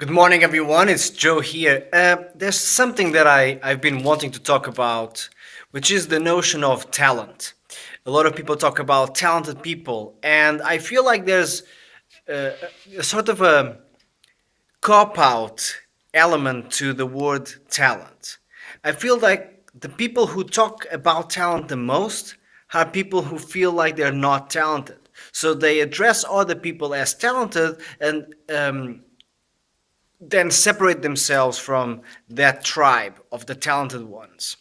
Good morning, everyone. It's Joe here. There's something that I've been wanting to talk about, which is the notion of talent. A lot of people talk about talented people, and I feel like there's a sort of a cop-out element to the word talent. I feel like the people who talk about talent the most are people who feel like they're not talented. So they address other people as talented and then separate themselves from that tribe of the talented ones.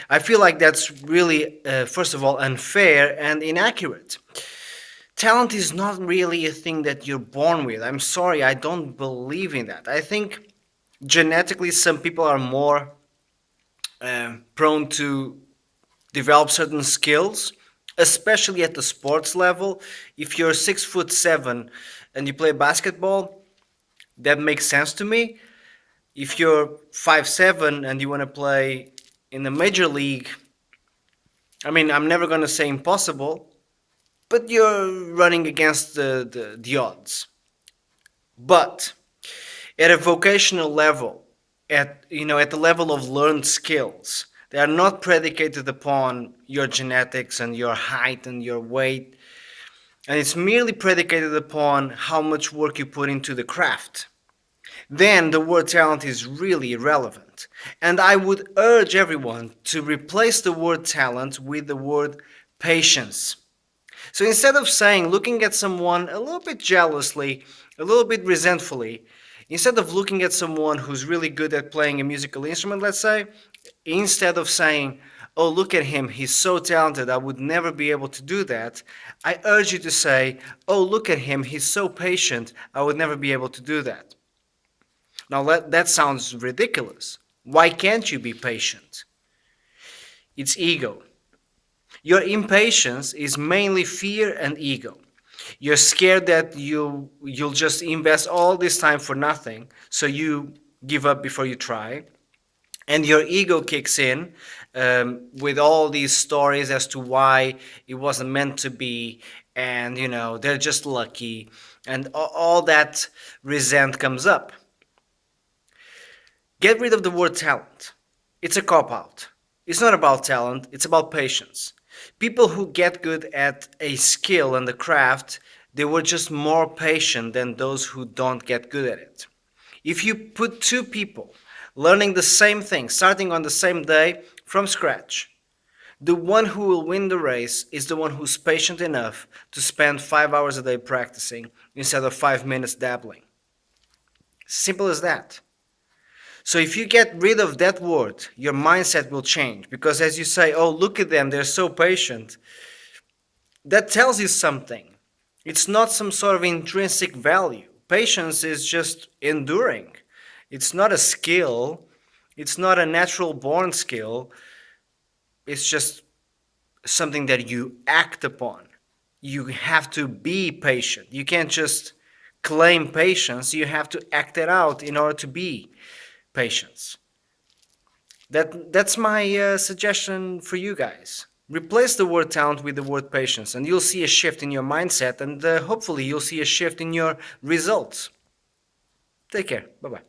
I feel like that's really, first of all, unfair and inaccurate. Talent is not really a thing that you're born with. I'm sorry, I don't believe in that. I think genetically some people are more prone to develop certain skills, especially at the sports level. If you're 6'7" and you play basketball, that makes sense to me. If you're 5'7" and you want to play in the major league, I mean, I'm never going to say impossible, but you're running against the odds. But at a vocational level, at the level of learned skills, they are not predicated upon your genetics and your height and your weight, and it's merely predicated upon how much work you put into the craft. Then the word talent is really irrelevant. And I would urge everyone to replace the word talent with the word patience. So instead of saying, looking at someone a little bit jealously, a little bit resentfully, instead of looking at someone who's really good at playing a musical instrument, let's say, instead of saying, oh, look at him, he's so talented, I would never be able to do that, I urge you to say, oh, look at him, he's so patient, I would never be able to do that. Now that sounds ridiculous. Why can't you be patient? It's ego. Your impatience is mainly fear and ego. You're scared that you'll just invest all this time for nothing, so you give up before you try. And your ego kicks in with all these stories as to why it wasn't meant to be, and they're just lucky, and all that resent comes up. Get rid of the word talent. It's a cop out. It's not about talent, it's about patience. People who get good at a skill and the craft, they were just more patient than those who don't get good at it. If you put two people learning the same thing, starting on the same day from scratch, the one who will win the race is the one who's patient enough to spend 5 hours a day practicing instead of 5 minutes dabbling. Simple as that. So if you get rid of that word, your mindset will change. Because as you say, oh, look at them, they're so patient, that tells you something. It's not some sort of intrinsic value. Patience is just enduring. It's not a skill. It's not a natural born skill. It's just something that you act upon. You have to be patient. You can't just claim patience. You have to act it out in order to be patience. That's my suggestion for you guys. Replace the word talent with the word patience, and you'll see a shift in your mindset, and hopefully you'll see a shift in your results. Take care. Bye bye.